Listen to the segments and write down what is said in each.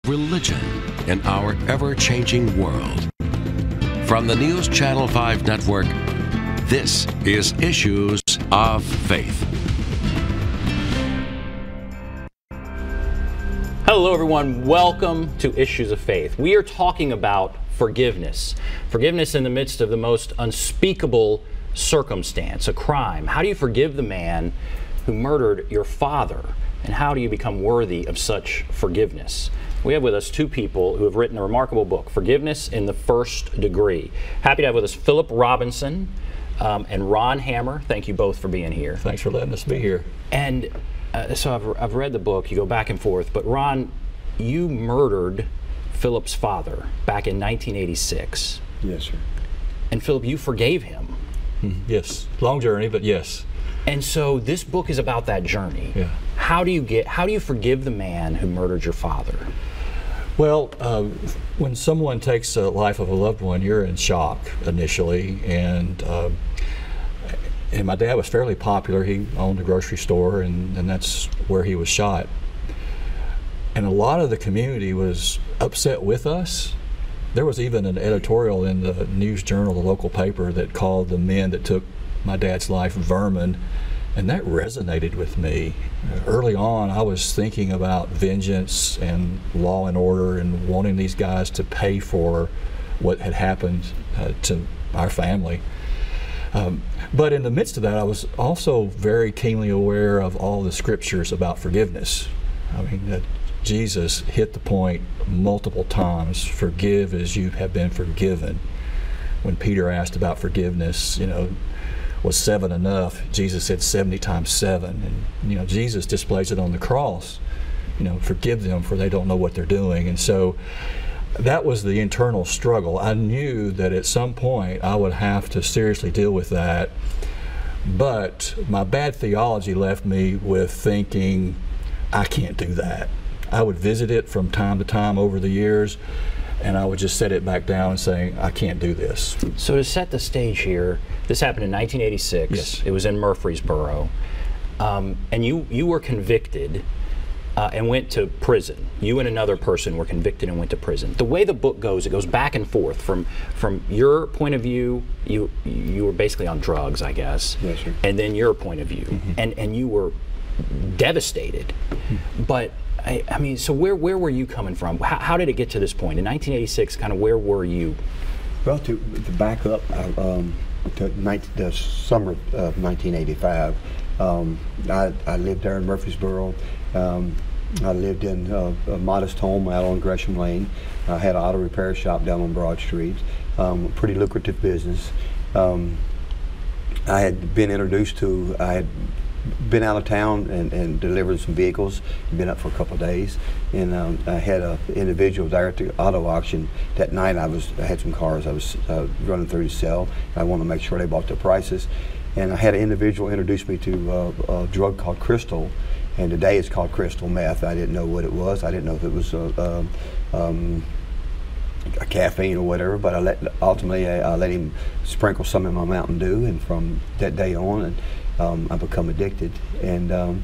religion in our ever-changing world. From the NewsChannel 5 network, this is Issues of Faith. Hello everyone, welcome to Issues of Faith. We are talking about forgiveness. Forgiveness in the midst of the most unspeakable circumstance, a crime. How do you forgive the man who murdered your father? And how do you become worthy of such forgiveness? We have with us two people who have written a remarkable book, Forgiveness in the First Degree. Happy to have with us Phillip Robinson and Ron Hammer. Thank you both for being here. Thanks for letting us be here. And so I've read the book, you go back and forth, but Ron, you murdered Phillip's father back in 1986. Yes, sir. And Phillip, you forgave him. Yes, long journey, but yes. And so this book is about that journey. Yeah. How do you forgive the man who murdered your father? Well, when someone takes the life of a loved one, you're in shock initially, and my dad was fairly popular. He owned a grocery store, and that's where he was shot. And a lot of the community was upset with us. There was even an editorial in the NewsChannel, the local paper, that called the men that took my dad's life vermin, and that resonated with me. Early on, I was thinking about vengeance and law and order and wanting these guys to pay for what had happened to our family. But in the midst of that, I was also very keenly aware of all the scriptures about forgiveness. I mean, that Jesus hit the point multiple times, forgive as you have been forgiven. When Peter asked about forgiveness, was 7 enough? Jesus said 70 times 7. And Jesus displays it on the cross. Forgive them, for they don't know what they're doing. And so that was the internal struggle. I knew that at some point I would have to seriously deal with that, but my bad theology left me with thinking, I can't do that. I would visit it from time to time over the years, and I would just set it back down and saying, I can't do this. So to set the stage here, this happened in 1986. Yes. It was in Murfreesboro. And you were convicted and went to prison. You and another person were convicted and went to prison. The way the book goes, it goes back and forth. From your point of view, you were basically on drugs, I guess. Yes, sir. And then your point of view. And you were devastated. But I mean, so where were you coming from? How did it get to this point? In 1986, kind of where were you? Well, to back up, to the summer of 1985, I lived there in Murfreesboro. I lived in a modest home out on Gresham Lane. I had an auto repair shop down on Broad Street, pretty lucrative business. I had been introduced to, I had been out of town and delivered some vehicles, been up for a couple of days, and I had an individual there at the auto auction that night. I had some cars I was running through to sell. I wanted to make sure they bought their prices, and I had an individual introduce me to a drug called crystal, and today it's called crystal meth. I didn't know what it was. I didn't know if it was a caffeine or whatever, but ultimately I let him sprinkle some in my Mountain Dew, and from that day on, I become addicted, and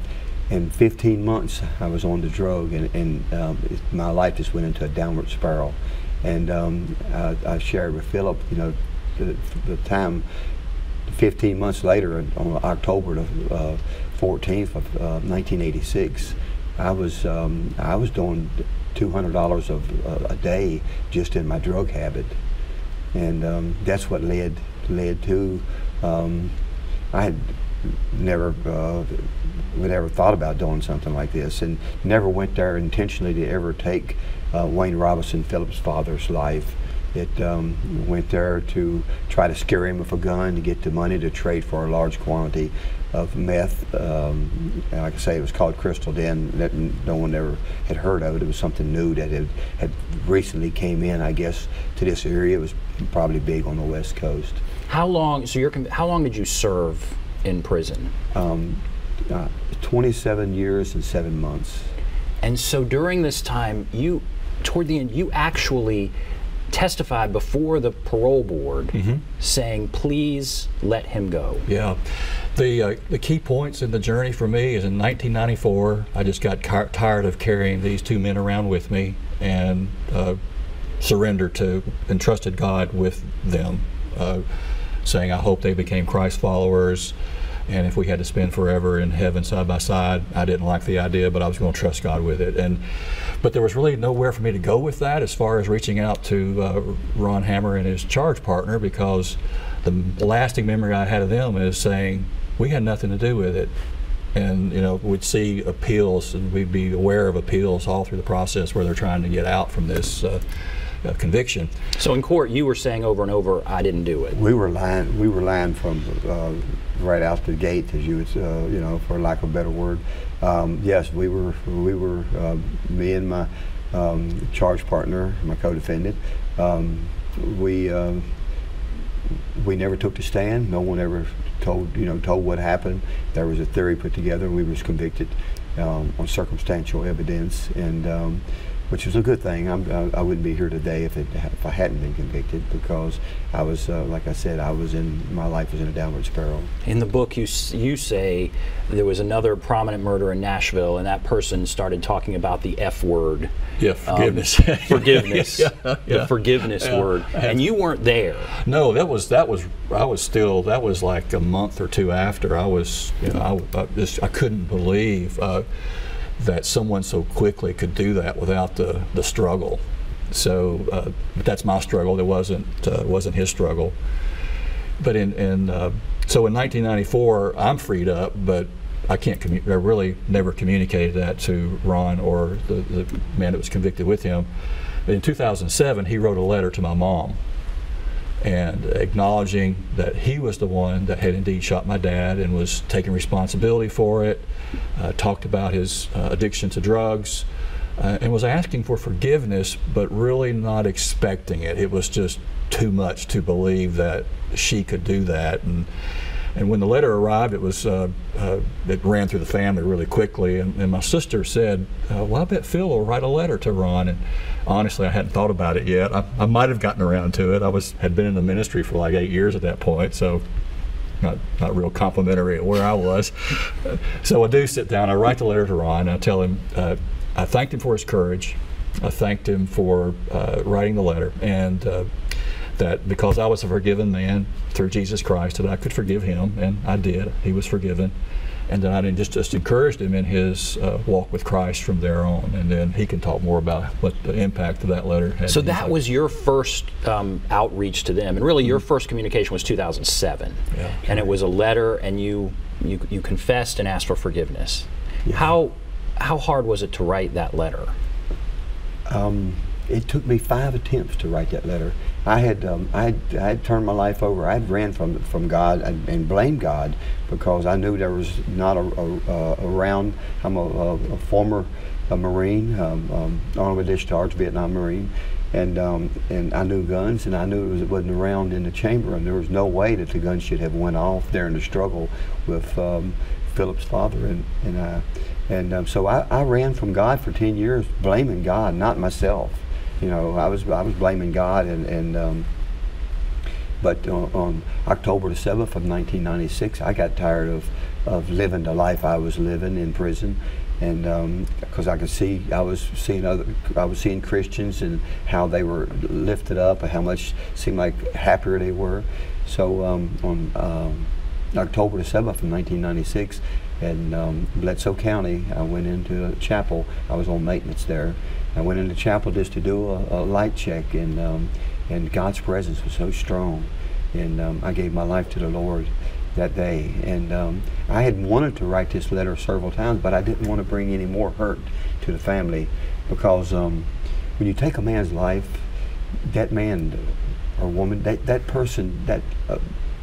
in 15 months I was on the drug, and my life just went into a downward spiral. And I shared with Phillip, the time 15 months later, on October the 14th of 1986, I was doing $200 a day just in my drug habit, and that's what led to I had never thought about doing something like this, and never went there intentionally to ever take Wayne Robinson, Phillip's father's life. It went there to try to scare him with a gun to get the money to trade for a large quantity of meth. And like I say, it was called crystal then. That no one ever had heard of it. It was something new that had recently came in, I guess, to this area. It was probably big on the West Coast. How long? So how long did you serve in prison? 27 years and 7 months. And so during this time, toward the end, you actually testified before the parole board saying, please let him go. Yeah. The key points in the journey for me is in 1994, I just got tired of carrying these two men around with me and surrendered to and trusted God with them, saying I hope they became Christ followers, and if we had to spend forever in heaven side by side, I didn't like the idea, but I was going to trust God with it. But there was really nowhere for me to go with that as far as reaching out to Ron Hammer and his charge partner, because the lasting memory I had of them is saying we had nothing to do with it. And we'd see appeals, and we'd be aware of appeals all through the process where they're trying to get out from this conviction. So in court, you were saying over and over, I didn't do it. We were lying. We were lying from right out the gate, as you would, for lack of a better word. Yes, we were. Me and my charge partner, my co-defendant. We never took the stand. No one ever told what happened. There was a theory put together. We was convicted on circumstantial evidence, and which was a good thing. I wouldn't be here today if I hadn't been convicted, because I was, like I said, my life was in a downward spiral. In the book, you say there was another prominent murder in Nashville, and that person started talking about the F word. Yeah, forgiveness. Forgiveness. The forgiveness word. And you weren't there. No, that was like a month or two after. I was, I couldn't believe that someone so quickly could do that without the struggle. So that's my struggle. It wasn't his struggle. But so in 1994, I'm freed up, but I really never communicated that to Ron or the man that was convicted with him. But in 2007, he wrote a letter to my mom, and acknowledging that he was the one that had indeed shot my dad and was taking responsibility for it, talked about his addiction to drugs, and was asking for forgiveness, but really not expecting it. It was just too much to believe that she could do that. And when the letter arrived, it ran through the family really quickly, and my sister said, well, I bet Phil will write a letter to Ron. And honestly, I hadn't thought about it yet. I might have gotten around to it. I had been in the ministry for like 8 years at that point, so not real complimentary of where I was. So I do sit down, I write the letter to Ron, and I tell him, I thanked him for his courage. I thanked him for writing the letter, and that because I was a forgiven man through Jesus Christ, that I could forgive him, and I did. He was forgiven. And then I just encouraged him in his walk with Christ from there on. And then he can talk more about what the impact of that letter had. So that was your first outreach to them, and really your first communication was 2007. Yeah, and it was a letter, and you confessed and asked for forgiveness. Yeah. How hard was it to write that letter? It took me 5 attempts to write that letter. I had turned my life over. I had ran from God and blamed God because I knew there was not around. I'm a former Marine, honorable discharge Vietnam Marine, and I knew guns, and I knew it wasn't around in the chamber, and there was no way that the gun should have went off there in the struggle with Philip's father and so I ran from God for 10 years, blaming God, not myself. I was blaming God, but on October the 7th of 1996, I got tired of living the life I was living in prison, and because I was seeing Christians and how they were lifted up and how much seemed like happier they were. So on October the 7th of 1996, in Bledsoe County, I went into a chapel. I was on maintenance there. I went into chapel just to do a light check, and God's presence was so strong, and I gave my life to the Lord that day. And I had wanted to write this letter several times, but I didn't want to bring any more hurt to the family, because when you take a man's life, that man or woman, that person,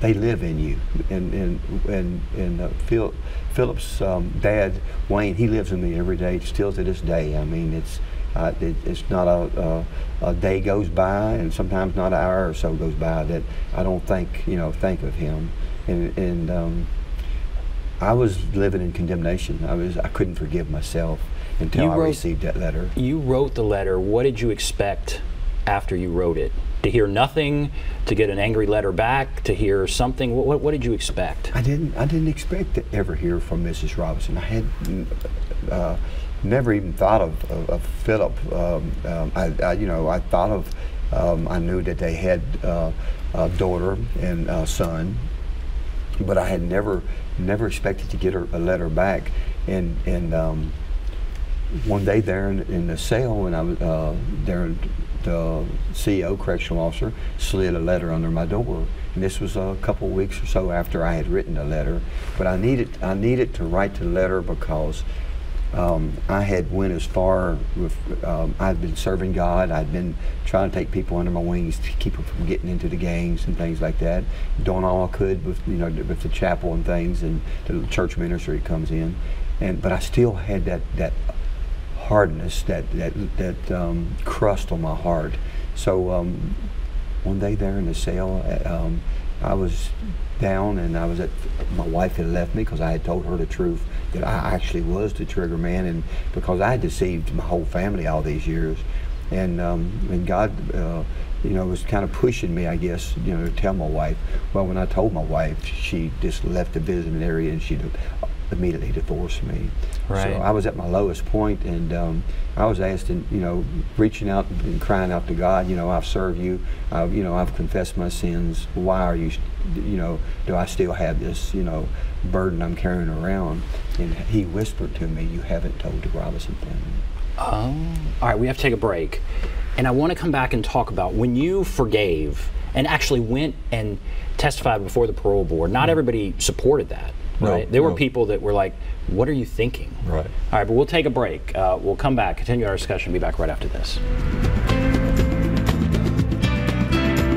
they live in you. And Philip's dad, Wayne, he lives in me every day, still to this day. I mean, it's not a day goes by, and sometimes not an hour or so goes by that I don't think of him. And I was living in condemnation. I couldn't forgive myself until I received that letter. You wrote the letter. What did you expect after you wrote it? To hear nothing, to get an angry letter back, to hear something? What did you expect? I didn't expect to ever hear from Mrs. Robinson. I had never even thought of Phillip. I thought of. I knew that they had a daughter and a son, but I had never expected to get a letter back. And one day there in the cell, when I was there, the CEO, correctional officer, slid a letter under my door. And this was a couple of weeks or so after I had written the letter. But I needed to write the letter because I had went as far with, I'd been serving God. I'd been trying to take people under my wings to keep them from getting into the gangs and things like that. Doing all I could with, with the chapel and things, and the church ministry comes in. But I still had that hardness, that crust on my heart. So one day there in the cell, I was down, and my wife had left me because I had told her the truth, that I actually was the trigger man, and because I had deceived my whole family all these years. And God was kind of pushing me, I guess, to tell my wife. Well, when I told my wife, she just left the visiting area and she immediately divorced me. Right. So I was at my lowest point, and I was asking, reaching out and crying out to God. I've served you. I've confessed my sins. Why are you, do I still have this, burden I'm carrying around? And he whispered to me, "You haven't told the Robinson family." Oh, all right. We have to take a break, and I want to come back and talk about when you forgave and actually went and testified before the parole board. Not everybody supported that. Right. No, there were people that were like, "What are you thinking?" Right. All right, but we'll take a break. We'll come back, continue our discussion, be back right after this.